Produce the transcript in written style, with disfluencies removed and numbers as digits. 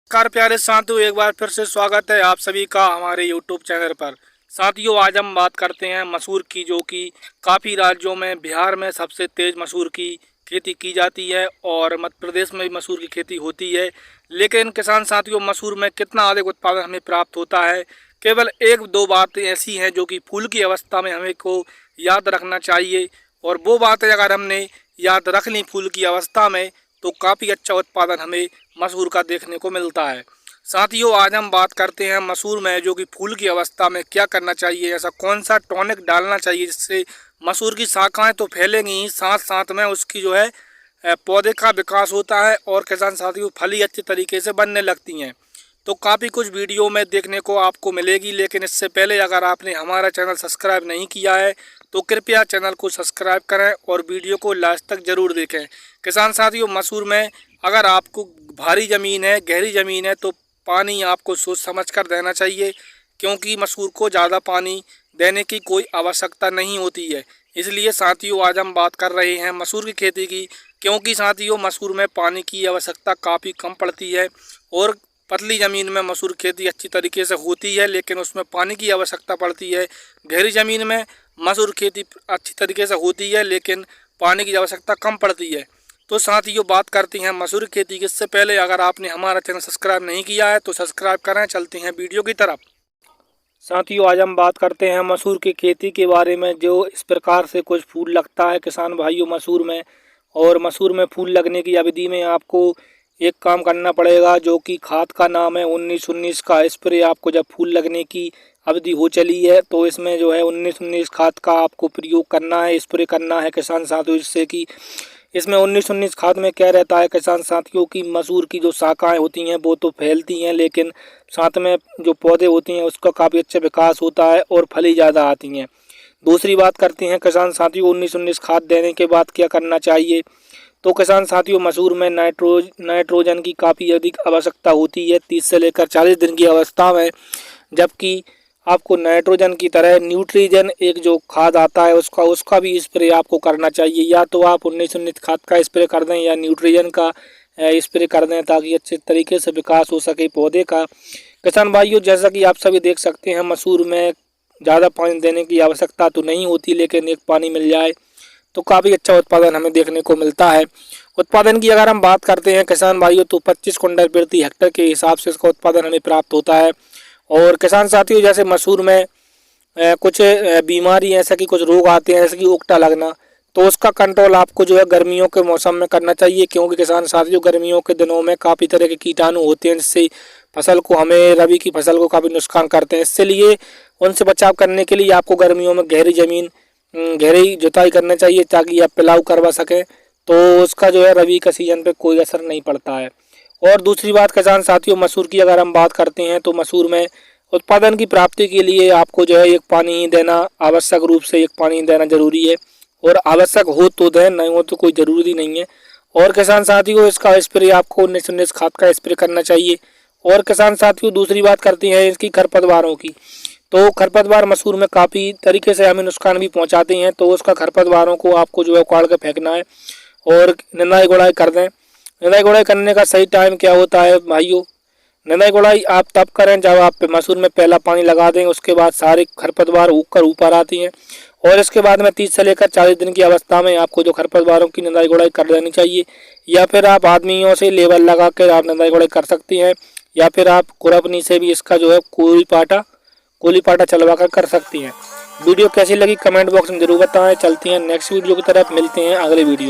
नमस्कार प्यारे साथियों, एक बार फिर से स्वागत है आप सभी का हमारे यूट्यूब चैनल पर। साथियों, आज हम बात करते हैं मसूर की, जो कि काफ़ी राज्यों में, बिहार में सबसे तेज़ मसूर की खेती की जाती है और मध्य प्रदेश में भी मसूर की खेती होती है। लेकिन किसान साथियों, मसूर में कितना अधिक उत्पादन हमें प्राप्त होता है, केवल एक दो बातें ऐसी हैं जो कि फूल की अवस्था में हमें को याद रखना चाहिए। और वो बातें अगर हमने याद रख ली फूल की अवस्था में, तो काफ़ी अच्छा उत्पादन हमें मसूर का देखने को मिलता है। साथियों, आज हम बात करते हैं मसूर में, जो कि फूल की अवस्था में क्या करना चाहिए, ऐसा कौन सा टॉनिक डालना चाहिए जिससे मसूर की शाखाएं तो फैलेंगी ही, साथ साथ में उसकी जो है पौधे का विकास होता है और किसान साथियों फली अच्छे तरीके से बनने लगती हैं। तो काफ़ी कुछ वीडियो में देखने को आपको मिलेगी, लेकिन इससे पहले अगर आपने हमारा चैनल सब्सक्राइब नहीं किया है तो कृपया चैनल को सब्सक्राइब करें और वीडियो को लास्ट तक ज़रूर देखें। किसान साथियों, मसूर में अगर आपको भारी ज़मीन है, गहरी ज़मीन है, तो पानी आपको सोच समझ कर देना चाहिए, क्योंकि मसूर को ज़्यादा पानी देने की कोई आवश्यकता नहीं होती है। इसलिए साथियों, आज हम बात कर रहे हैं मसूर की खेती की, क्योंकि साथियों मसूर में पानी की आवश्यकता काफ़ी कम पड़ती है और पतली ज़मीन में मसूर खेती अच्छी तरीके से होती है, लेकिन उसमें पानी की आवश्यकता पड़ती है। गहरी ज़मीन में मसूर खेती अच्छी तरीके से होती है, लेकिन पानी की आवश्यकता कम पड़ती है। तो साथियों, बात करते हैं मसूर खेती की। इससे पहले अगर आपने हमारा चैनल सब्सक्राइब नहीं किया है तो सब्सक्राइब करें। चलते हैं वीडियो की तरफ। साथियों, आज हम बात करते हैं मसूर की खेती के बारे में। जो इस प्रकार से कुछ फूल लगता है किसान भाइयों मसूर में, और मसूर में फूल लगने की अवधि में आपको एक काम करना पड़ेगा, जो कि खाद का नाम है 19-19 का स्प्रे। आपको जब फूल लगने की अवधि हो चली है तो इसमें जो है 19-19 खाद का आपको प्रयोग करना है, स्प्रे करना है किसान साथियों। जिससे कि इसमें 19-19 खाद में क्या रहता है किसान साथियों की मसूर की जो शाखाएं होती हैं वो तो फैलती हैं, लेकिन साथ में जो पौधे होती हैं उसका काफ़ी अच्छा विकास होता है और फली ज़्यादा आती हैं। दूसरी बात करते हैं किसान साथियों, 19-19 खाद देने के बाद क्या करना चाहिए। तो किसान साथियों, मसूर में नाइट्रोजन की काफ़ी अधिक आवश्यकता होती है 30 से लेकर 40 दिन की अवस्था में, जबकि आपको नाइट्रोजन की तरह न्यूट्रीजन एक जो खाद आता है उसका भी स्प्रे आपको करना चाहिए। या तो आप 19-19 खाद का स्प्रे कर दें या न्यूट्रीजन का स्प्रे कर दें, ताकि अच्छे तरीके से विकास हो सके पौधे का। किसान भाइयों, जैसा कि आप सभी देख सकते हैं, मसूर में ज़्यादा पानी देने की आवश्यकता तो नहीं होती, लेकिन एक पानी मिल जाए तो काफ़ी अच्छा उत्पादन हमें देखने को मिलता है। उत्पादन की अगर हम बात करते हैं किसान भाइयों, तो 25 कुंटल प्रति हेक्टेयर के हिसाब से इसका उत्पादन हमें प्राप्त होता है। और किसान साथियों, जैसे मसूर में कुछ बीमारी ऐसा कि कुछ रोग आते हैं, जैसे कि उकटा लगना, तो उसका कंट्रोल आपको जो है गर्मियों के मौसम में करना चाहिए, क्योंकि किसान साथियों गर्मियों के दिनों में काफ़ी तरह के कीटाणु होते हैं जिससे फसल को, हमें रबी की फसल को काफ़ी नुकसान करते हैं। इसलिए उनसे बचाव करने के लिए आपको गर्मियों में गहरी जुताई करना चाहिए, ताकि आप पिलाव करवा सकें, तो उसका जो है रबी का सीजन पे कोई असर नहीं पड़ता है। और दूसरी बात किसान साथियों, मसूर की अगर हम बात करते हैं, तो मसूर में उत्पादन की प्राप्ति के लिए आपको जो है एक पानी ही देना, आवश्यक रूप से एक पानी देना जरूरी है। और आवश्यक हो तो दें, नहीं हो तो कोई ज़रूरी नहीं है। और किसान साथियों, इसका स्प्रे आपको 19-19 खाद का स्प्रे करना चाहिए। और किसान साथियों, दूसरी बात करते हैं इसकी खरपतवारों की। तो खरपतवार मसूर में काफ़ी तरीके से हमें नुकसान भी पहुंचाते हैं, तो उसका खरपतवारों को आपको जो है उखाड़ के फेंकना है और निंदाई गुड़ाई कर दें। निंदाई गुड़ाई करने का सही टाइम क्या होता है भाइयों, निंदाई गुड़ाई आप तब करें जब आप मसूर में पहला पानी लगा दें, उसके बाद सारे खरपतवार उगकर ऊपर आती हैं। और इसके बाद में 30 से लेकर 40 दिन की अवस्था में आपको जो खरपतवारों की निंदाई गुड़ाई कर देनी चाहिए। या फिर आप आदमियों से लेबर लगा कर आप निंदाई गुड़ाई कर सकती हैं, या फिर आप खुरपनी से भी इसका जो है कोली पाटा चलवा कर सकती हैं। वीडियो कैसी लगी कमेंट बॉक्स में जरूर बताएं। चलती हैं नेक्स्ट वीडियो की तरफ, मिलते हैं अगले वीडियो।